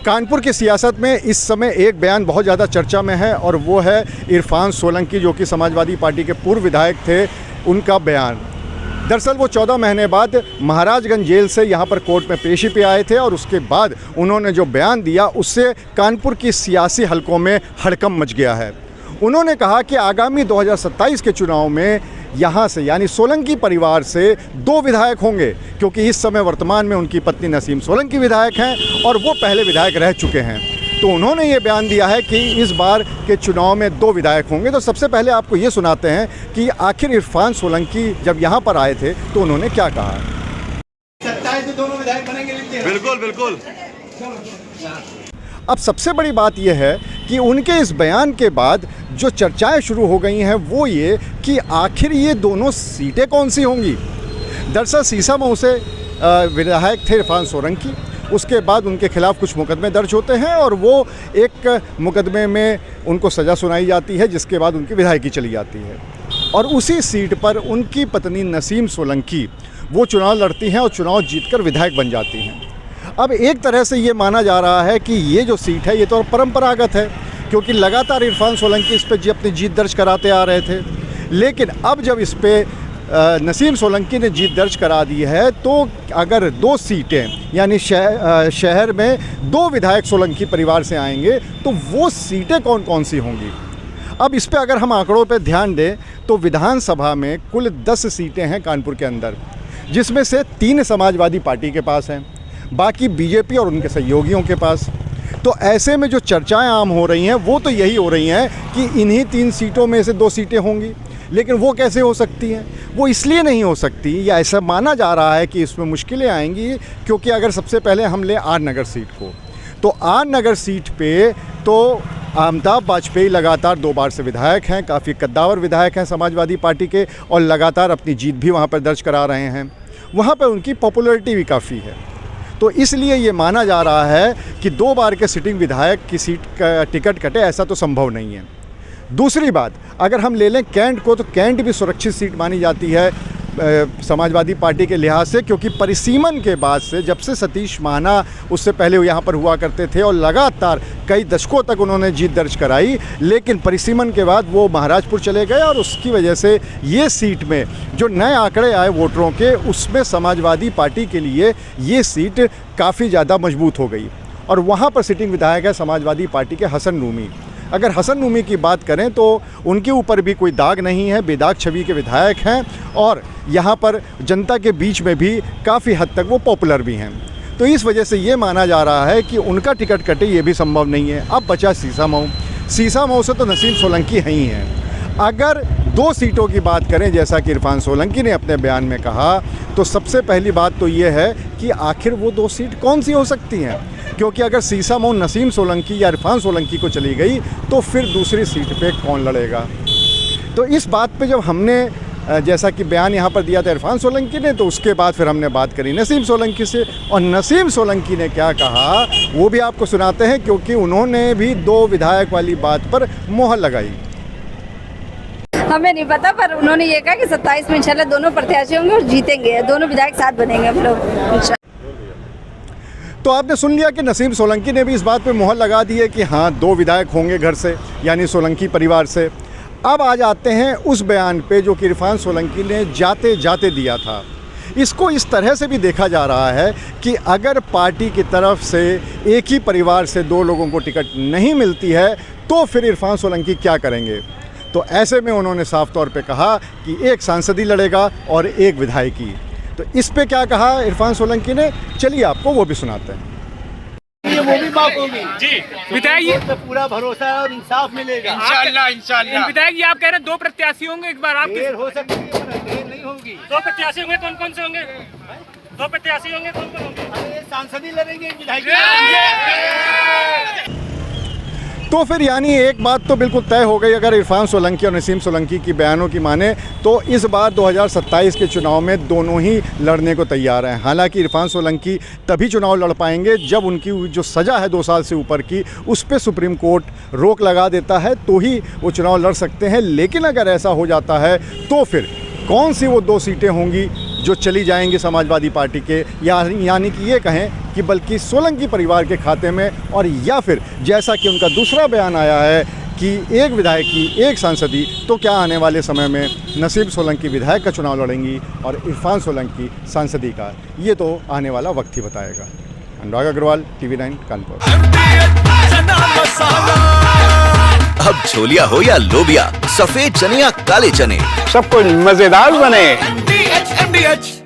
कानपुर की सियासत में इस समय एक बयान बहुत ज़्यादा चर्चा में है और वो है इरफान सोलंकी, जो कि समाजवादी पार्टी के पूर्व विधायक थे, उनका बयान। दरअसल वो 14 महीने बाद महाराजगंज जेल से यहाँ पर कोर्ट में पेशी पे आए थे और उसके बाद उन्होंने जो बयान दिया उससे कानपुर की सियासी हलकों में हड़कंप मच गया है। उन्होंने कहा कि आगामी 2027 के चुनाव में यहाँ से यानी सोलंकी परिवार से 2 विधायक होंगे, क्योंकि इस समय वर्तमान में उनकी पत्नी नसीम सोलंकी विधायक हैं और वो पहले विधायक रह चुके हैं। तो उन्होंने ये बयान दिया है कि इस बार के चुनाव में 2 विधायक होंगे। तो सबसे पहले आपको ये सुनाते हैं कि आखिर इरफान सोलंकी जब यहाँ पर आए थे तो उन्होंने क्या कहा। 27 में दोनों विधायक बनेंगे। बिल्कुल बिल्कुल। अब सबसे बड़ी बात यह है कि उनके इस बयान के बाद जो चर्चाएं शुरू हो गई हैं वो ये कि आखिर ये दोनों सीटें कौन सी होंगी। दरअसल सीसामऊ से विधायक थे इरफान सोलंकी, उसके बाद उनके खिलाफ कुछ मुकदमे दर्ज होते हैं और वो एक मुकदमे में उनको सज़ा सुनाई जाती है, जिसके बाद उनकी विधायकी चली जाती है और उसी सीट पर उनकी पत्नी नसीम सोलंकी वो चुनाव लड़ती हैं और चुनाव जीतकर विधायक बन जाती हैं। अब एक तरह से ये माना जा रहा है कि ये जो सीट है ये तो परंपरागत है, क्योंकि लगातार इरफान सोलंकी इस पर अपनी जीत दर्ज कराते आ रहे थे, लेकिन अब जब इस पर नसीम सोलंकी ने जीत दर्ज करा दी है तो अगर 2 सीटें यानी शहर में 2 विधायक सोलंकी परिवार से आएंगे तो वो सीटें कौन कौन सी होंगी। अब इस पे अगर हम आंकड़ों पे ध्यान दें तो विधानसभा में कुल 10 सीटें हैं कानपुर के अंदर, जिसमें से 3 समाजवादी पार्टी के पास हैं, बाकी बीजेपी और उनके सहयोगियों के पास। तो ऐसे में जो चर्चाएं आम हो रही हैं वो तो यही हो रही हैं कि इन्हीं 3 सीटों में से 2 सीटें होंगी, लेकिन वो कैसे हो सकती हैं। वो इसलिए नहीं हो सकती या ऐसा माना जा रहा है कि इसमें मुश्किलें आएंगी, क्योंकि अगर सबसे पहले हम लें आर नगर सीट को, तो आर नगर सीट पे तो अमिताभ वाजपेयी लगातार 2 बार से विधायक हैं, काफ़ी कद्दावर विधायक हैं समाजवादी पार्टी के और लगातार अपनी जीत भी वहाँ पर दर्ज करा रहे हैं। वहाँ पर उनकी पॉपुलैरिटी भी काफ़ी है, तो इसलिए ये माना जा रहा है कि 2 बार के सिटिंग विधायक की सीट का टिकट कटे, ऐसा तो संभव नहीं है। दूसरी बात, अगर हम ले लें कैंट को, तो कैंट भी सुरक्षित सीट मानी जाती है समाजवादी पार्टी के लिहाज से, क्योंकि परिसीमन के बाद से जब से सतीश महाना उससे पहले यहाँ पर हुआ करते थे और लगातार कई दशकों तक उन्होंने जीत दर्ज कराई, लेकिन परिसीमन के बाद वो महाराजपुर चले गए और उसकी वजह से ये सीट में जो नए आंकड़े आए वोटरों के, उसमें समाजवादी पार्टी के लिए ये सीट काफ़ी ज़्यादा मजबूत हो गई और वहाँ पर सिटिंग विधायक है समाजवादी पार्टी के हसन नूमी। अगर हसन नूमी की बात करें तो उनके ऊपर भी कोई दाग नहीं है, बेदाग छवि के विधायक हैं और यहाँ पर जनता के बीच में भी काफ़ी हद तक वो पॉपुलर भी हैं। तो इस वजह से ये माना जा रहा है कि उनका टिकट कटे, ये भी संभव नहीं है। अब बचा सीसामऊ से तो नसीम सोलंकी हैं ही हैं। अगर 2 सीटों की बात करें, जैसा कि इरफान सोलंकी ने अपने बयान में कहा, तो सबसे पहली बात तो ये है कि आखिर वो 2 सीट कौन सी हो सकती हैं, क्योंकि अगर सीसामऊ नसीम सोलंकी या इरफान सोलंकी को चली गई तो फिर दूसरी सीट पे कौन लड़ेगा। तो इस बात पे जब हमने जैसा कि बयान यहाँ पर दिया था इरफान सोलंकी ने, तो उसके बाद फिर हमने बात करी नसीम सोलंकी से, और नसीम सोलंकी ने क्या कहा वो भी आपको सुनाते हैं, क्योंकि उन्होंने भी 2 विधायक वाली बात पर मोहर लगाई। हमें नहीं पता, पर उन्होंने ये कहा कि 27 में इंशाल्लाह दोनों प्रत्याशी होंगे और जीतेंगे, दोनों विधायक साथ बनेंगे हम लोग। तो आपने सुन लिया कि नसीम सोलंकी ने भी इस बात पे मोहर लगा दी है कि हाँ 2 विधायक होंगे घर से, यानी सोलंकी परिवार से। अब आ जाते हैं उस बयान पे जो कि इरफान सोलंकी ने जाते जाते दिया था। इसको इस तरह से भी देखा जा रहा है कि अगर पार्टी की तरफ से एक ही परिवार से 2 लोगों को टिकट नहीं मिलती है तो फिर इरफान सोलंकी क्या करेंगे। तो ऐसे में उन्होंने साफ तौर पे कहा कि एक सांसद ही लड़ेगा और एक विधायकी। तो इस पे क्या कहा इरफान सोलंकी ने, चलिए आपको वो भी सुनाते हैं। ये वो भी बात होगी जी विधायक पे पूरा भरोसा है और इंसाफ मिलेगा इंशाल्लाह इंशाल्लाह। विधायक जी आप कह रहे हैं 2 प्रत्याशी होंगे, एक बार आप देर हो सकती है पर देर नहीं होगी। 2 प्रत्याशी होंगे, कौन कौन से होंगे? 2 प्रत्याशी होंगे, कौन कौन होंगे? अरे सांसद ही लड़ेंगे, विधायक। तो फिर यानी एक बात तो बिल्कुल तय हो गई, अगर इरफान सोलंकी और नसीम सोलंकी की बयानों की माने तो इस बार 2027 के चुनाव में दोनों ही लड़ने को तैयार हैं। हालांकि इरफान सोलंकी तभी चुनाव लड़ पाएंगे जब उनकी जो सज़ा है 2 साल से ऊपर की, उस पर सुप्रीम कोर्ट रोक लगा देता है, तो ही वो चुनाव लड़ सकते हैं। लेकिन अगर ऐसा हो जाता है तो फिर कौन सी वो 2 सीटें होंगी जो चली जाएंगी समाजवादी पार्टी के, यानी कि ये कहें कि बल्कि सोलंकी परिवार के खाते में, और या फिर जैसा कि उनका दूसरा बयान आया है कि एक विधायक की एक सांसदी, तो क्या आने वाले समय में नसीब सोलंकी विधायक का चुनाव लड़ेंगी और इरफान सोलंकी सांसदी का, ये तो आने वाला वक्त ही बताएगा। अनुराग अग्रवाल, TV9 कानपुर। अब छोलिया हो या लोबिया, सफेद चने या काले चने, सब कुछ मजेदार बने। MDH